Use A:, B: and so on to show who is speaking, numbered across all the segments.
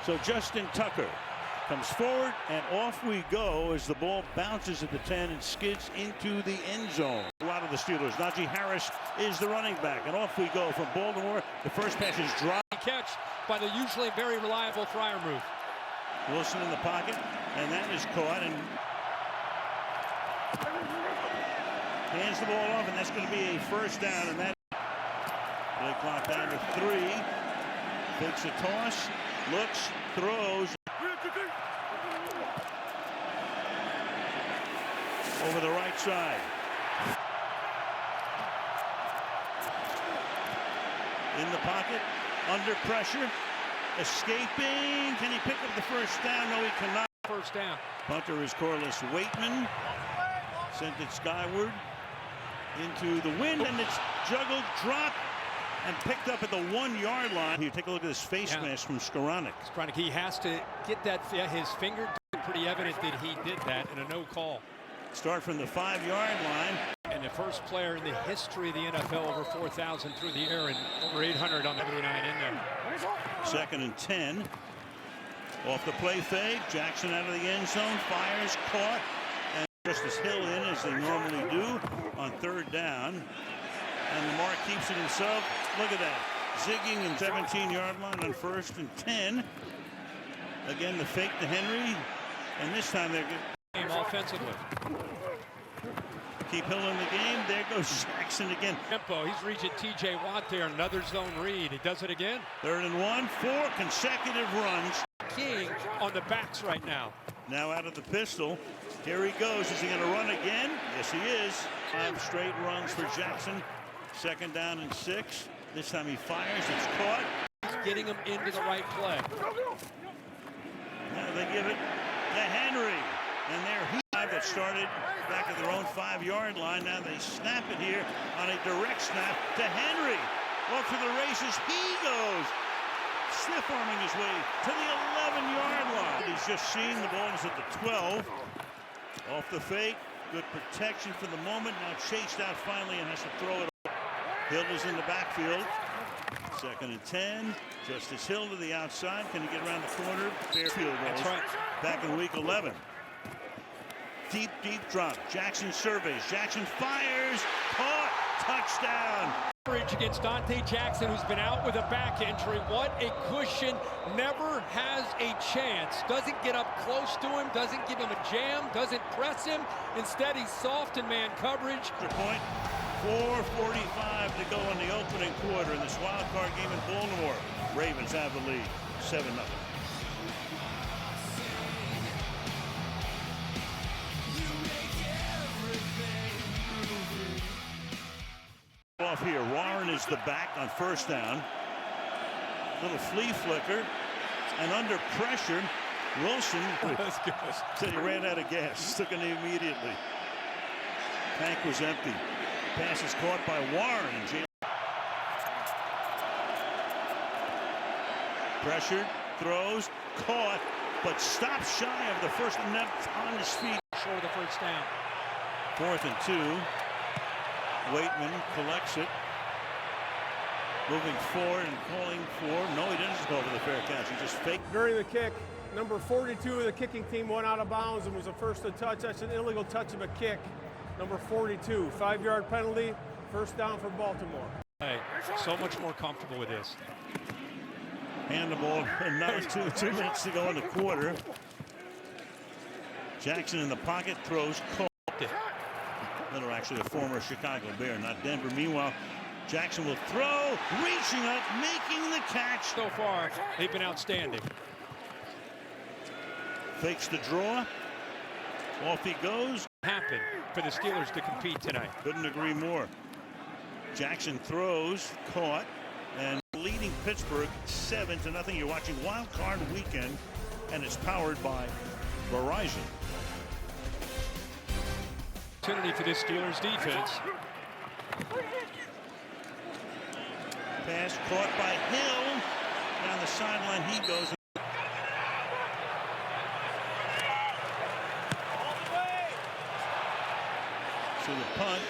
A: So Justin Tucker comes forward, and off we go as the ball bounces at the 10 and skids into the end zone. A lot of the Steelers. Najee Harris is the running back, and off we go from Baltimore. The first pass is dropped.
B: Catch by the usually very reliable Freiermuth.
A: Wilson in the pocket, and that is caught, and hands the ball off, and that's going to be a first down, and that play clock down to 3. Takes a toss, looks, throws over the right side. In the pocket, under pressure, escaping. Can he pick up the first down? No, he cannot.
B: First down.
A: Punter is Corliss Waitman. Sent it skyward into the wind, and it's juggled, dropped, and picked up at the 1-yard line. Here, take a look at this face mask from Skoranek.
B: He has to get that, his finger, pretty evident that he did that in a no call.
A: Start from the 5-yard line.
B: And the first player in the history of the NFL over 4,000 through the air and over 800 on the 79 in there.
A: 2nd and 10. Off the play fake. Jackson out of the end zone. Fires, caught. And Justice Hill in as they normally do on 3rd down. And Lamar keeps it himself. Look at that. Zigging in 17-yard line on 1st and 10. Again, the fake to Henry. And this time they're good.
B: Offensively.
A: Keep Hill in the game. There goes Jackson again.
B: Tempo. He's reaching T.J. Watt there. Another zone read. He does it again.
A: 3rd and 1. 4 consecutive runs.
B: King on the backs right now.
A: Now out of the pistol. Here he goes. Is he going to run again? Yes, he is. 5 straight runs for Jackson. 2nd down and 6. This time he fires. It's caught.
B: He's getting him into the right play.
A: Now they give it to Henry. And there he that started back at their own 5-yard line. Now they snap it here on a direct snap to Henry. Off to the races he goes. Stiff arming his way to the 11-yard line. He's just seen the ball is at the 12. Off the fake. Good protection for the moment. Now chased out finally and has to throw it. Hill is in the backfield. 2nd and 10. Justice Hill to the outside. Can he get around the corner? Fair field goal.
B: That's right.
A: Back in week 11. Deep, deep drop. Jackson surveys. Jackson fires. Caught. Touchdown.
B: Against Dante Jackson, who's been out with a back injury. What a cushion. Never has a chance. Doesn't get up close to him. Doesn't give him a jam. Doesn't press him. Instead, he's soft in man coverage.
A: Point. 4:45 to go in the opening quarter in this wild card game in Baltimore. Ravens have the lead. 7-0. Off here, Warren is the back on 1st down. Little flea flicker, and under pressure, Wilson said he ran out of gas. Took a knee immediately. Tank was empty. Pass is caught by Warren. Pressured, throws, caught, but stops shy of the first net on his feet.
B: Short of the first down.
A: 4th and 2. Waitman collects it. Moving forward and calling for. No, he didn't call for the fair catch. He just faked.
C: During the kick, number 42 of the kicking team went out of bounds and was the first to touch. That's an illegal touch of a kick. Number 42, 5-yard penalty. First down for Baltimore.
B: Hey, so much more comfortable with this.
A: Hand the ball. Another 2 minutes to go in the quarter. Jackson in the pocket, throws, caught. Little actually a former Chicago Bear, not Denver. Meanwhile, Jackson will throw, reaching up, making the catch.
B: So far, they've been outstanding.
A: Fakes the draw. Off he goes.
B: Happen for the Steelers to compete tonight.
A: Couldn't agree more. Jackson throws, caught, and leading Pittsburgh 7-0. You're watching Wild Card Weekend, and it's powered by Verizon.
B: Opportunity for this Steelers defense.
A: Pass caught by Hill. Down the sideline he goes. So the punt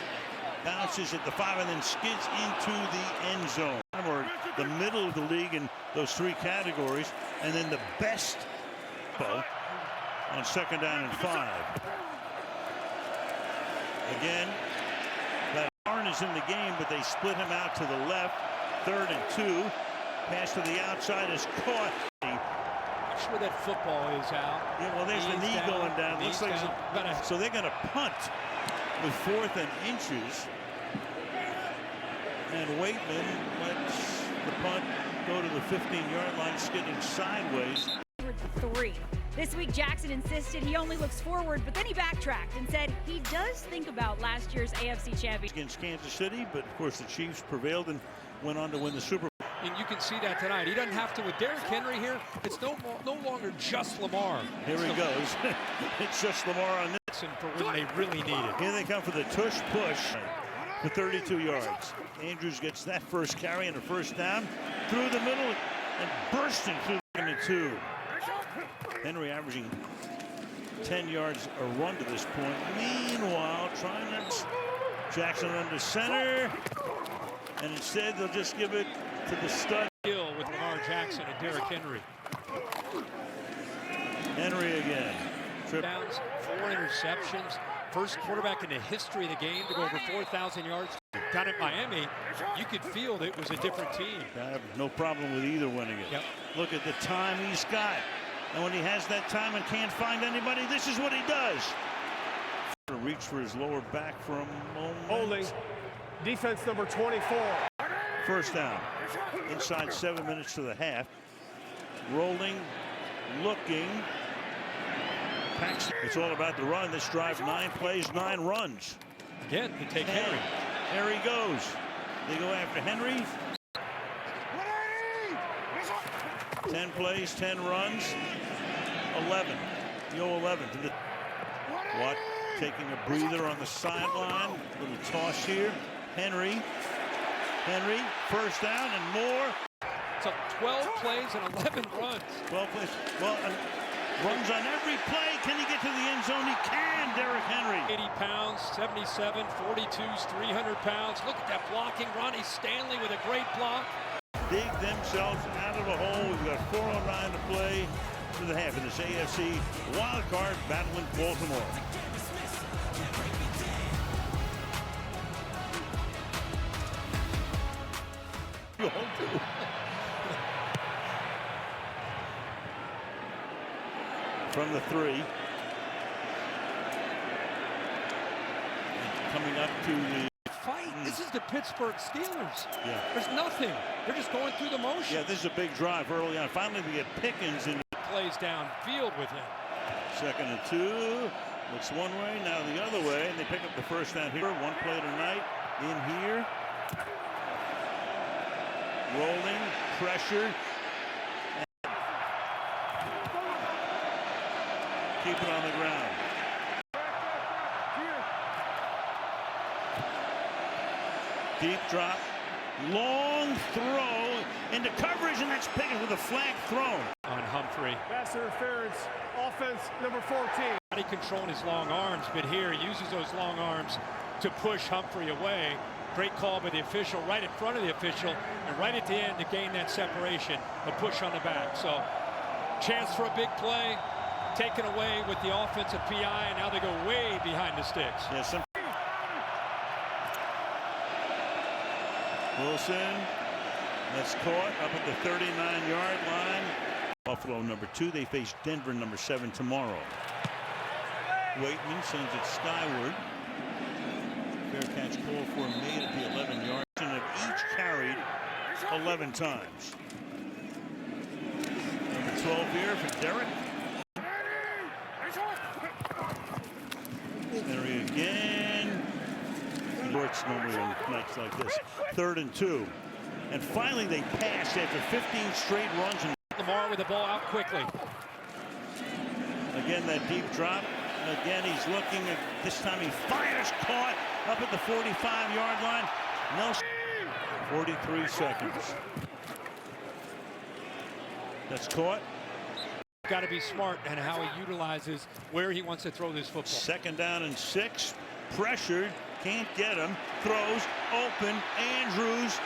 A: bounces at the 5 and then skids into the end zone. Or the middle of the league in those 3 categories. And then the best on 2nd down and 5. Again, that Arn is in the game, but they split him out to the left. 3rd and 2. Pass to the outside is caught.
B: Not sure that football is out.
A: Yeah, well, there's the knee going down. Looks like so they're going to punt with 4th and inches. And Waitman lets the punt go to the 15-yard line, skidding sideways.
D: 3. This week, Jackson insisted he only looks forward, but then he backtracked and said he does think about last year's AFC championship
A: Against Kansas City, but of course the Chiefs prevailed and went on to win the Super Bowl.
B: And you can see that tonight. He doesn't have to. With Derrick Henry here, it's no longer just Lamar.
A: Here he goes. It's just Lamar on this.
B: And for when they really need it.
A: Here they come for the tush push for 32 yards. Andrews gets that first carry and a first down through the middle and bursting through the 2. Henry averaging 10 yards a run to this point. Meanwhile, trying to Jackson under center, and instead they'll just give it to the stud.
B: Hill with Lamar Jackson and Derrick Henry.
A: Henry again. Trip
B: Downs, 4 interceptions. First quarterback in the history of the game to go over 4,000 yards. Down at Miami, you could feel that it was a different team.
A: I have no problem with either winning it.
B: Yep.
A: Look at the time he's got. And when he has that time and can't find anybody, this is what he does. Reach for his lower back for a moment.
C: Holding. Defense number 24.
A: First down. Inside 7 minutes to the half. Rolling, looking. It's all about the run. This drive, 9 plays, 9 runs.
B: Again, they take Henry.
A: There he goes. They go after Henry. 10 plays, 10 runs. 11. Yo, 11. Watt taking a breather on the sideline. Little toss here. Henry, first down and more.
B: So 12 plays and 11 runs.
A: 12 plays. Well, runs on every play. Can he get to the end zone? He can, Derrick Henry.
B: 80 pounds, 77, 42's 300 pounds. Look at that blocking. Ronnie Stanley with a great block.
A: Dig themselves out of a hole. We've got 4:09 to play to the half in this AFC wild card battle in Baltimore. From the 3. Coming up to the
B: fight. This is the Pittsburgh Steelers.
A: Yeah.
B: There's nothing. They're just going through the motion.
A: Yeah, this is a big drive early on. Finally, we get Pickens in.
B: Plays downfield with him.
A: 2nd and 2. Looks one way, now the other way, and they pick up the first down here. One play tonight in here. Rolling, pressure. Keep it on the ground. Deep drop, long throw into coverage, and that's Pickens with a flag thrown.
B: On Humphrey.
C: Pass interference, offense number 14.
B: Body controlling his long arms, but here he uses those long arms to push Humphrey away. Great call by the official right in front of the official, and right at the end to gain that separation, a push on the back. So chance for a big play, taken away with the offensive PI, and now they go way behind the sticks.
A: Yeah, Wilson, that's caught up at the 39-yard line. Buffalo number 2. They face Denver number 7 tomorrow. Waitman sends it skyward. Fair catch call for him made at the 11 yards and have each carried 11 times. Number 12 here for Derrick. Henry again. Works normally on nights like this. 3rd and 2. And finally they pass after 15 straight runs. And
B: Lamar with the ball out quickly.
A: Again, that deep drop. Again, he's looking. This time he fires, caught up at the 45-yard line. Nelson, 43 seconds. That's caught.
B: Got to be smart and how he utilizes where he wants to throw this football.
A: 2nd down and 6. Pressured. Can't get him. Throws. Open. Andrews.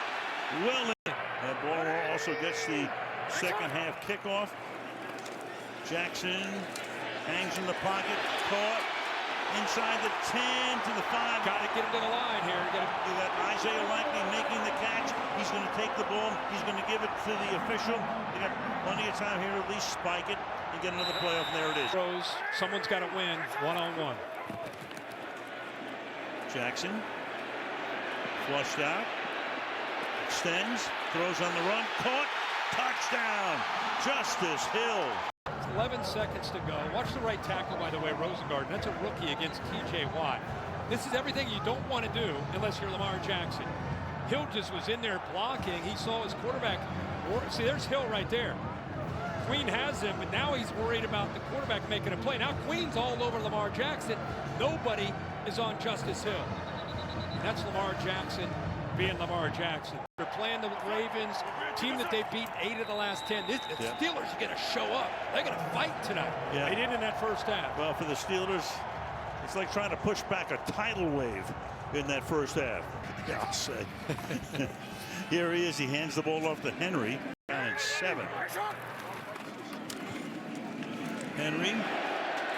A: Willing. That ball also gets the Second half kickoff. Jackson hangs in the pocket, caught inside the 10 to the 5.
B: Got to get him to the line here.
A: You got Isaiah Likely making the catch. He's going to take the ball. He's going to give it to the official. They got plenty of time here to at least spike it and get another playoff, and there it is.
B: Throws. Someone's got to win one-on-one.
A: Jackson flushed out, extends, throws on the run, caught, touchdown, Justice Hill.
B: 11 seconds to go. Watch the right tackle, by the way, Rosengarten. That's a rookie against TJ Watt. This is everything you don't want to do unless you're Lamar Jackson. Hill just was in there blocking. He saw his quarterback. See, there's Hill right there. Queen has him, but now he's worried about the quarterback making a play. Now Queen's all over Lamar Jackson. Nobody is on Justice Hill. And that's Lamar Jackson being Lamar Jackson. They're playing the Ravens, team that they beat 8 of the last 10. The Steelers are going to show up. They're going to fight tonight.
A: Yeah.
B: They did in that first half.
A: Well, for the Steelers, it's like trying to push back a tidal wave in that first half. Yeah, I'll say. Here he is. He hands the ball off to Henry. Down in 7. Henry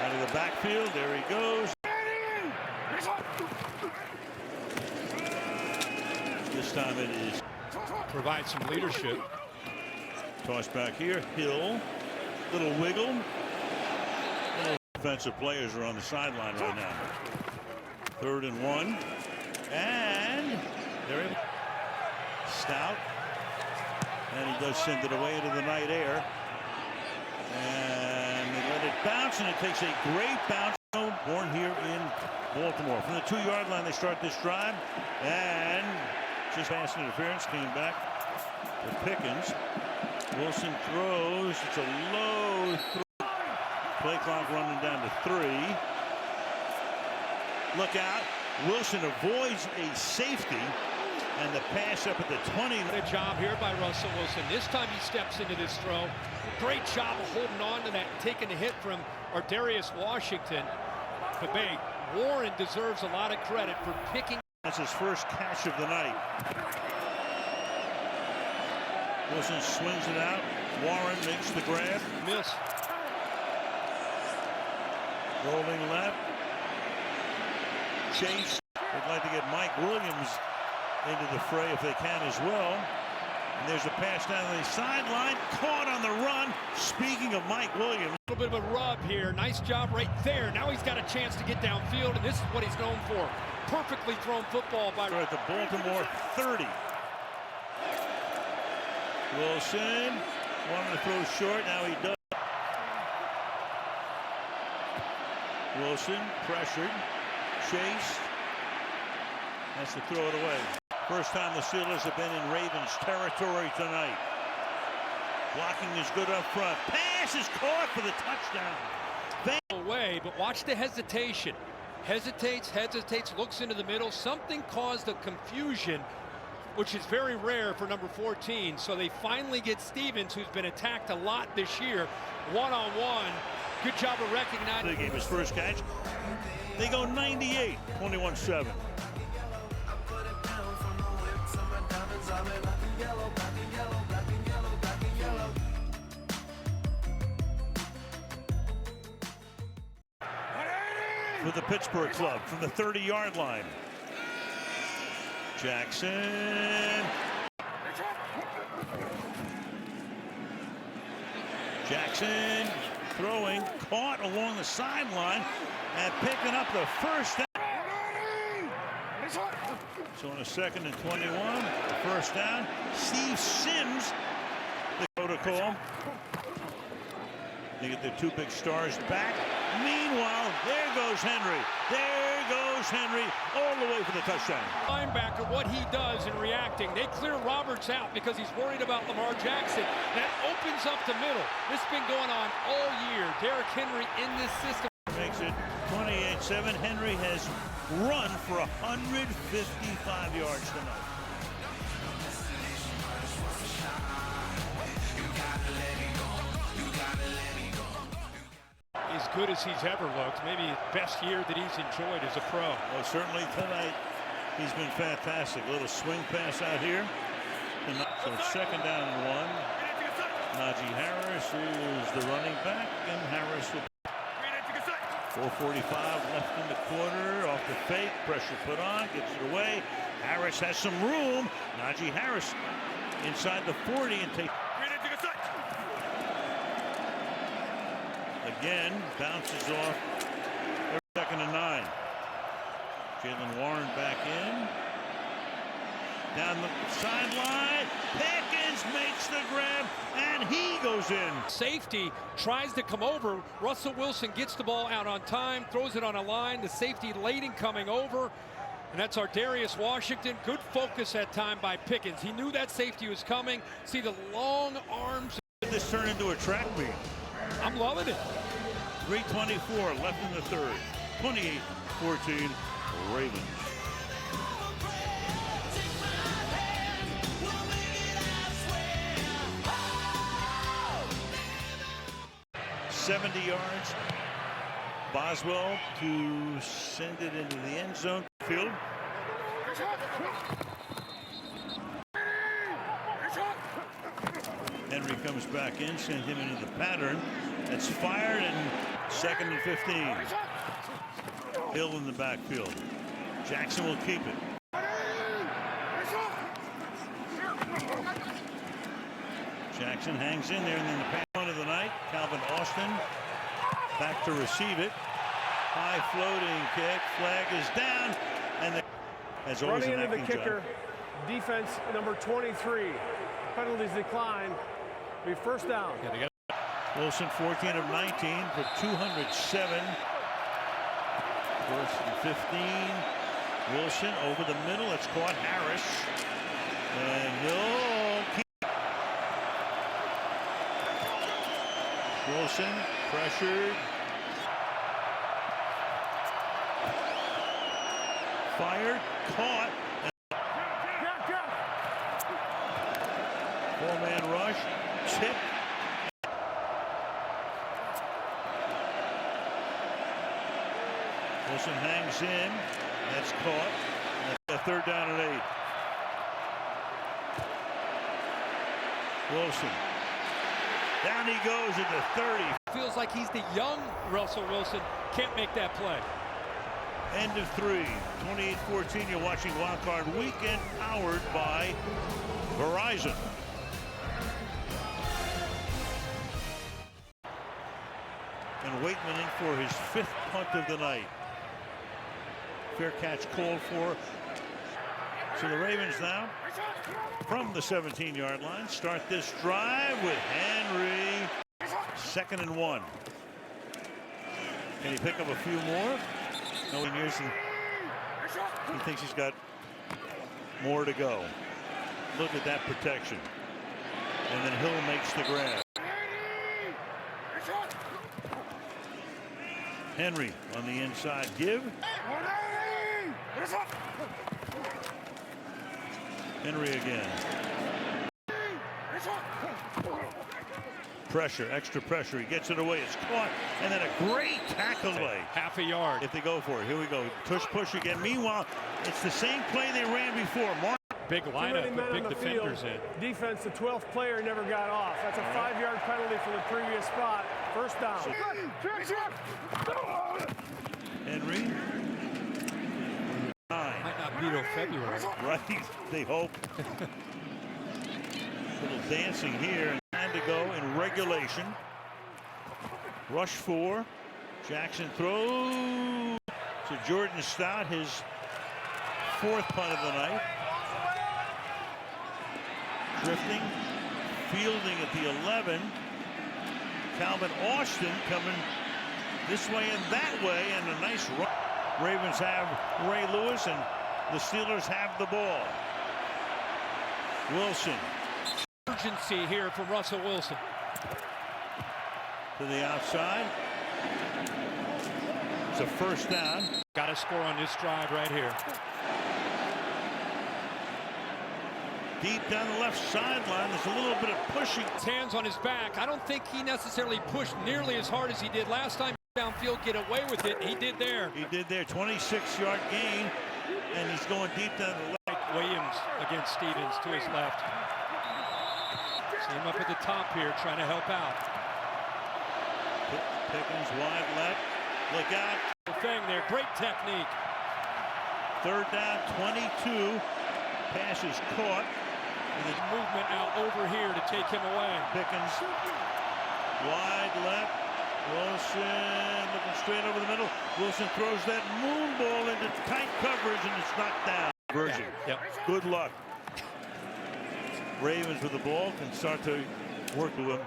A: out of the backfield. There he goes. This time it is.
B: Provide some leadership.
A: Toss back here. Hill. Little wiggle. Little defensive players are on the sideline right now. 3rd and 1. And they're able. Stout. And he does send it away into the night air. And they let it bounce, and it takes a great bounce. Born here in Baltimore. From the 2-yard line, they start this drive. And just pass interference came back to Pickens. Wilson throws. It's a low throw. Play clock running down to 3. Look out. Wilson avoids a safety. And the pass up at the 20.
B: Good job here by Russell Wilson. This time he steps into this throw. Great job of holding on to that, taking a hit from Darius Washington. But Warren deserves a lot of credit for picking.
A: That's his first catch of the night. Wilson swings it out. Warren makes the grab.
B: Miss.
A: Rolling left. Chase. They'd like to get Mike Williams into the fray if they can as well. And there's a pass down the sideline, caught on the run. Speaking of Mike Williams.
B: A little bit of a rub here. Nice job right there. Now he's got a chance to get downfield, and this is what he's known for. Perfectly thrown football by.
A: At the Baltimore 30. Wilson wanted to throw short. Now he does. Wilson pressured. Chase has to throw it away. First time the Steelers have been in Ravens territory tonight. Blocking is good up front. Pass is caught for the touchdown.
B: Away, but watch the hesitation. Hesitates, looks into the middle. Something caused a confusion, which is very rare for number 14. So they finally get Stevens, who's been attacked a lot this year, one-on-one. Good job of recognizing.
A: They gave his first catch. They go 98, 21-7. For the Pittsburgh club from the 30-yard line. Jackson. Jackson throwing, caught along the sideline and picking up the first down. So on a 2nd and 21, the first down. Steve Sims, the protocol. They get their 2 big stars back. Meanwhile, there goes Henry. There goes Henry all the way for the touchdown.
B: Linebacker, what he does in reacting. They clear Roberts out because he's worried about Lamar Jackson. That opens up the middle. This has been going on all year. Derrick Henry in this system.
A: Makes it 28-7. Henry has run for 155 yards tonight.
B: As good as he's ever looked, maybe best year that he's enjoyed as a pro.
A: Well, certainly tonight he's been fantastic. A little swing pass out here. So it's 2nd down and 1. Najee Harris is the running back, and Harris will. 4:45 left in the quarter. Off the fake, pressure put on, gets it away. Harris has some room. Najee Harris inside the 40 and takes. Again, bounces off. 2nd and 9. Jalen Warren back in. Down the sideline. Pickens makes the grab, and he goes in.
B: Safety tries to come over. Russell Wilson gets the ball out on time, throws it on a line. The safety Layden coming over. And that's our Darius Washington. Good focus that time by Pickens. He knew that safety was coming. See the long arms.
A: This turned into a track meet.
B: I'm loving it.
A: 3:24 left in the third. 28-14 Ravens. .70 yards. Boswell to send it into the end zone. Field. Henry comes back in, sends him into the pattern. That's fired, and 2nd and 15. Hill in the backfield. Jackson will keep it. Jackson hangs in there, and then the pass one of the night. Calvin Austin back to receive it. High floating kick. Flag is down, and as always
C: running
A: an
C: into the
A: acting
C: kicker.
A: job.
C: Defense number 23. Penalties decline. Be first down.
A: Wilson 14 of 19 for 207. 1st and 15. Wilson over the middle. It's caught. Harris. And he'll keep. Wilson pressured. Fired. Caught. 4-man rush. Tip. Wilson hangs in. That's caught. That's a 3rd down and 8. Wilson. Down he goes at the 30.
B: Feels like he's the young Russell Wilson. Can't make that play.
A: End of 3. 28-14. You're watching Wild Card Weekend, powered by Verizon. And Waitman in for his 5th punt of the night. Fair catch called for. So the Ravens now, from the 17-yard line, start this drive with Henry. 2nd and 1. Can he pick up a few more? No, he thinks he's got more to go. Look at that protection. And then Hill makes the grab. Henry on the inside. Give. Henry again. Pressure, extra pressure. He gets it away. It's caught. And then a great tackle play.
B: Half a yard.
A: If they go for it. Here we go. Push again. Meanwhile, it's the same play they ran before.
B: Big lineup with big defenders in.
C: Defense, the 12th player never got off. That's a 5-yard penalty for the previous spot. First down.
A: Henry.
B: Might not be till February.
A: Right, they hope. Little dancing here. Time to go in regulation. Rush 4. Jackson throws to Jordan Stout, his 4th punt of the night. Drifting, fielding at the 11. Calvin Austin coming this way and that way, and a nice run. Ravens have Ray Lewis, and the Steelers have the ball. Wilson.
B: Urgency here from Russell Wilson.
A: To the outside. It's a 1st down.
B: Got to score on this drive right here.
A: Deep down the left sideline, there's a little bit of pushing.
B: His hands on his back. I don't think he necessarily pushed nearly as hard as he did last time. Downfield, get away with it. He did there.
A: He did there. 26-yard gain, and he's going deep down the left.
B: Williams against Stevens to his left. See him up at the top here trying to help out.
A: Pickens wide left. Look out.
B: Thing there, great technique.
A: Third down, 22. Pass is caught.
B: And the movement now over here to take him away.
A: Pickens wide left. Wilson looking straight over the middle. Wilson throws that moon ball into tight coverage and it's knocked down. Version.
B: Yep.
A: Good luck. Ravens with the ball can start to work to him.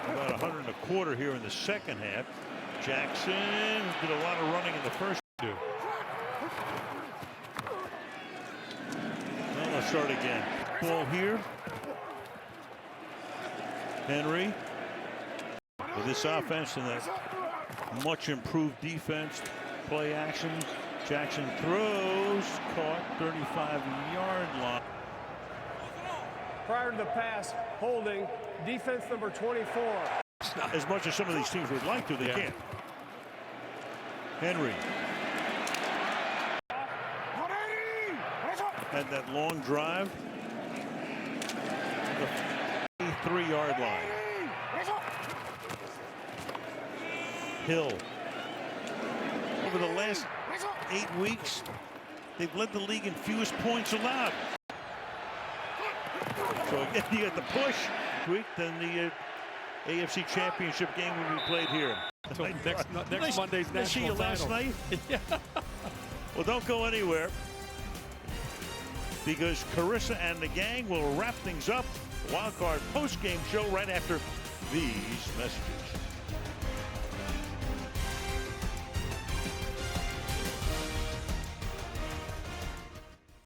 A: About 125 here in the second half. Jackson did a lot of running in the first two. Now let's start again. Ball here. Henry with this offense and that much improved defense. Play action. Jackson throws, caught 35-yard line.
C: Prior to the pass, holding, defense number 24.
A: As much as some of these teams would like to, they can't. Henry had that long drive. The 3-yard line. Hill. Over the last 8 weeks, they've led the league in fewest points allowed. So again, you got the push week, then the AFC Championship game will be played here.
B: So next Monday's national
A: see you last night.
B: Yeah.
A: Well, don't go anywhere because Carissa and the gang will wrap things up. Wildcard post-game show right after these messages.